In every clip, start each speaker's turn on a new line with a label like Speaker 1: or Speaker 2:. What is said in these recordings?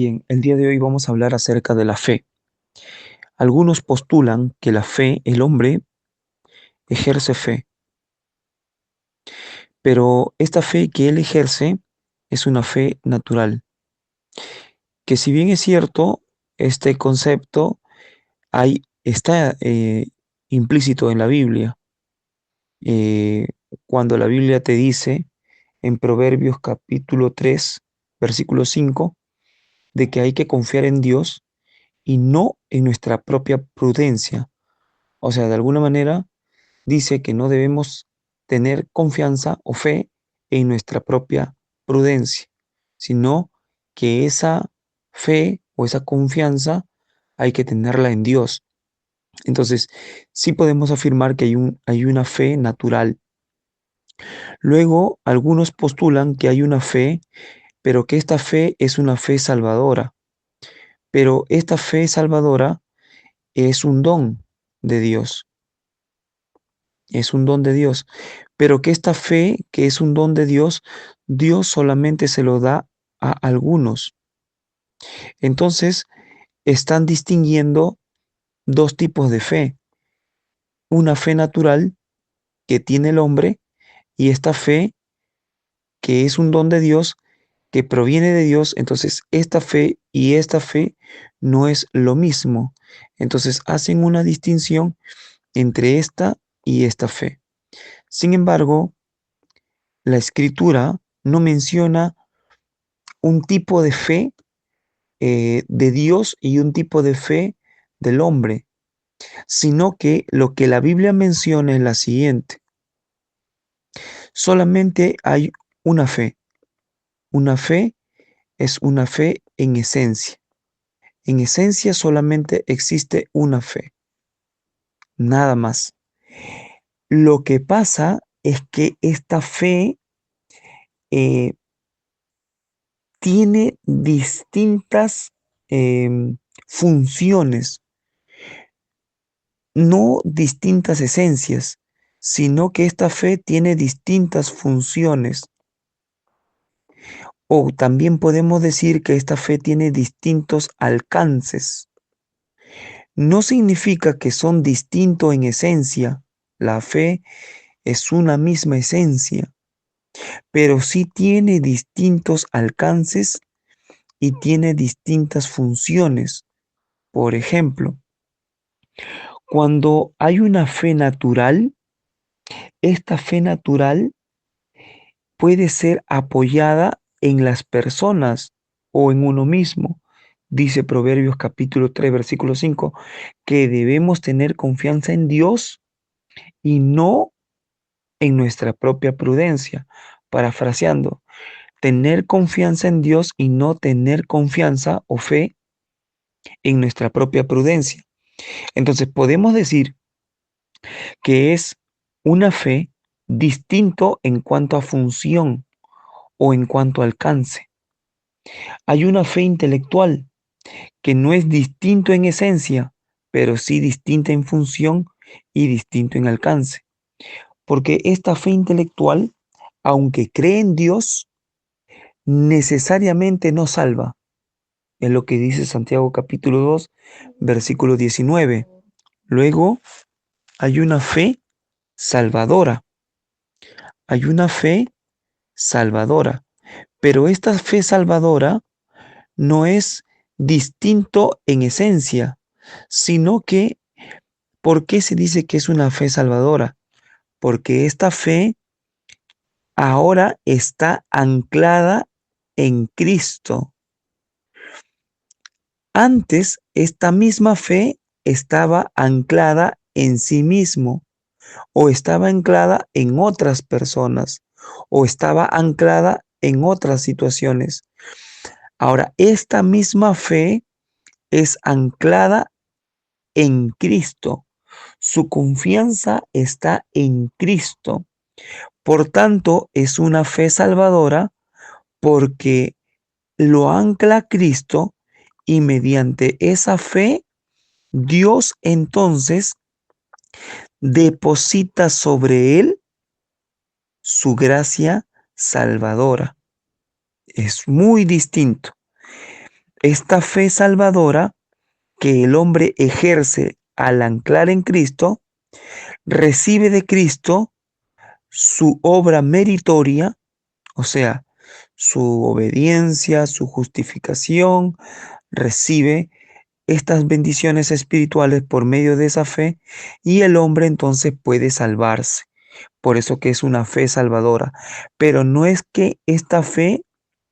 Speaker 1: Bien, el día de hoy vamos a hablar acerca de la fe. Algunos postulan que la fe, el hombre ejerce fe, pero esta fe que él ejerce es una fe natural, que si bien es cierto, este concepto está implícito en la Biblia. Eh, Cuando la Biblia te dice en Proverbios capítulo 3, versículo 5, de que hay que confiar en Dios y no en nuestra propia prudencia. O sea, de alguna manera dice que no debemos tener confianza o fe en nuestra propia prudencia, sino que esa fe o esa confianza hay que tenerla en Dios. Entonces, sí podemos afirmar que hay una fe natural. Luego, algunos postulan que hay una fe, pero que esta fe es una fe salvadora. Pero esta fe salvadora es un don de Dios. Es un don de Dios, pero que esta fe, que es un don de Dios, Dios solamente se lo da a algunos. Entonces, están distinguiendo dos tipos de fe: una fe natural que tiene el hombre y esta fe que es un don de Dios, que proviene de Dios. Entonces, esta fe y esta fe no es lo mismo. Entonces, hacen una distinción entre esta y esta fe. Sin embargo, la escritura no menciona un tipo de fe de Dios y un tipo de fe del hombre, sino que lo que la Biblia menciona es la siguiente: solamente hay una fe. Una fe es una fe en esencia. En esencia solamente existe una fe, nada más. Lo que pasa es que esta fe eh, tiene distintas funciones, no distintas esencias, sino que esta fe tiene distintas funciones. O también podemos decir que esta fe tiene distintos alcances. No significa que son distintos en esencia. La fe es una misma esencia, pero sí tiene distintos alcances y tiene distintas funciones. Por ejemplo, cuando hay una fe natural, esta fe natural puede ser apoyada en las personas o en uno mismo. Dice Proverbios capítulo 3, versículo 5, que debemos tener confianza en Dios y no en nuestra propia prudencia. Parafraseando, tener confianza en Dios y no tener confianza o fe en nuestra propia prudencia. Entonces podemos decir que es una fe distinto en cuanto a función o en cuanto a alcance. Hay una fe intelectual que no es distinto en esencia, pero sí distinta en función y distinto en alcance. Porque esta fe intelectual, aunque cree en Dios, necesariamente no salva. Es lo que dice Santiago capítulo 2, versículo 19. Luego hay una fe salvadora. Hay una fe salvadora. Pero esta fe salvadora no es distinto en esencia, sino que, ¿por qué se dice que es una fe salvadora? Porque esta fe ahora está anclada en Cristo. Antes, esta misma fe estaba anclada en sí mismo, o estaba anclada en otras personas, o estaba anclada en otras situaciones. Ahora, esta misma fe es anclada en Cristo. Su confianza está en Cristo. Por tanto, es una fe salvadora porque lo ancla Cristo y mediante esa fe, Dios entonces deposita sobre él su gracia salvadora. Es muy distinto. esta fe salvadora que el hombre ejerce al anclar en Cristo, recibe de Cristo su obra meritoria, o sea, su obediencia, su justificación, recibe estas bendiciones espirituales por medio de esa fe y el hombre entonces puede salvarse. Por eso que es una fe salvadora. Pero no es que esta fe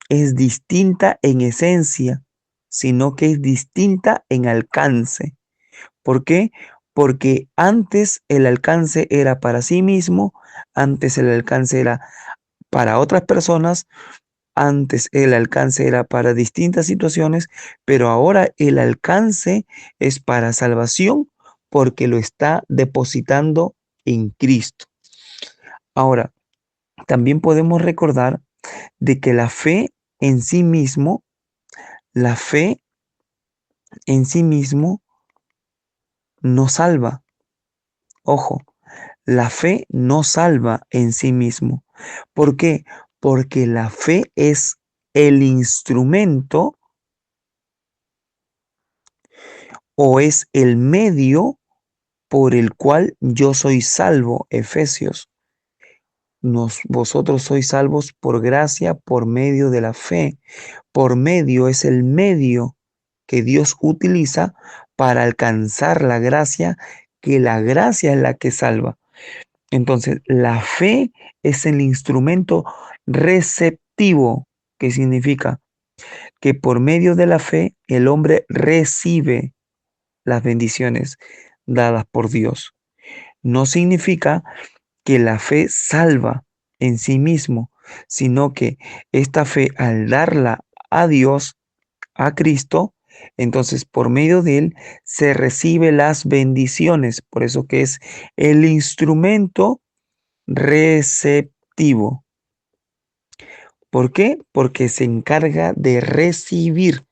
Speaker 1: es distinta en esencia, sino que es distinta en alcance. ¿Por qué? Porque antes el alcance era para sí mismo, antes el alcance era para otras personas, antes el alcance era para distintas situaciones, pero ahora el alcance es para salvación porque lo está depositando en Cristo. Ahora, también podemos recordar de que la fe en sí mismo, la fe en sí mismo no salva. Ojo, la fe no salva en sí mismo. ¿Por qué? Porque la fe es el instrumento o es el medio por el cual yo soy salvo. Efesios. Vosotros sois salvos por gracia, por medio de la fe. Por medio es el medio que Dios utiliza para alcanzar la gracia, que la gracia es la que salva. Entonces, la fe es el instrumento receptivo, que significa que por medio de la fe el hombre recibe las bendiciones dadas por Dios. No significa que la fe salva en sí mismo, sino que esta fe al darla a Dios, a Cristo, entonces por medio de él se recibe las bendiciones. Por eso que es el instrumento receptivo. ¿Por qué? Porque se encarga de recibir.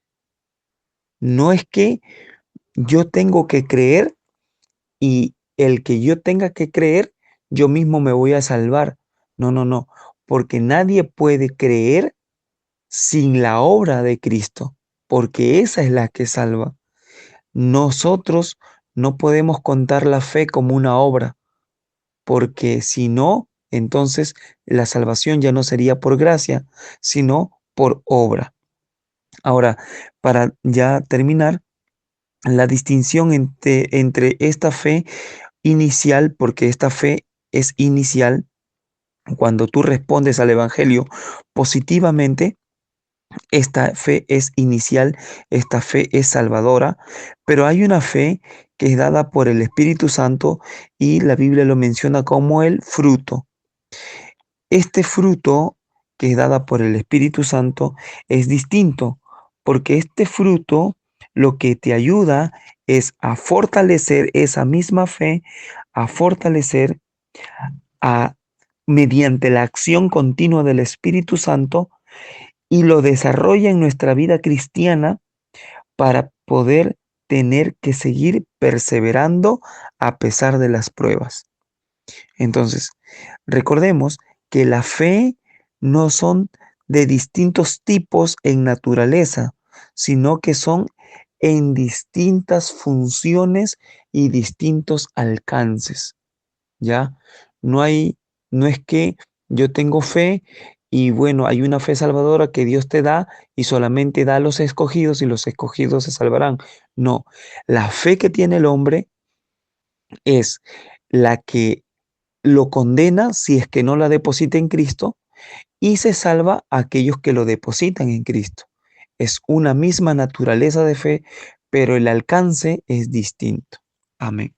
Speaker 1: No es que yo tengo que creer y el que yo tenga que creer, yo mismo me voy a salvar. No, no, no. Porque nadie puede creer sin la obra de Cristo, porque esa es la que salva. Nosotros no podemos contar la fe como una obra, porque si no, entonces la salvación ya no sería por gracia, sino por obra. Ahora, para ya terminar, la distinción entre esta fe inicial, porque esta fe es inicial, cuando tú respondes al Evangelio positivamente, esta fe es inicial, esta fe es salvadora, pero hay una fe que es dada por el Espíritu Santo y la Biblia lo menciona como el fruto. Este fruto que es dada por el Espíritu Santo es distinto, porque este fruto lo que te ayuda es a fortalecer esa misma fe, a fortalecer a, mediante la acción continua del Espíritu Santo y lo desarrolla en nuestra vida cristiana para poder tener que seguir perseverando a pesar de las pruebas. Entonces, recordemos que la fe no son de distintos tipos en naturaleza, sino que son en distintas funciones y distintos alcances. ¿Ya? No hay, no es que yo tengo fe y bueno, hay una fe salvadora que Dios te da y solamente da a los escogidos y los escogidos se salvarán. No, la fe que tiene el hombre es la que lo condena si es que no la deposita en Cristo y se salva a aquellos que lo depositan en Cristo. Es una misma naturaleza de fe, pero el alcance es distinto. Amén.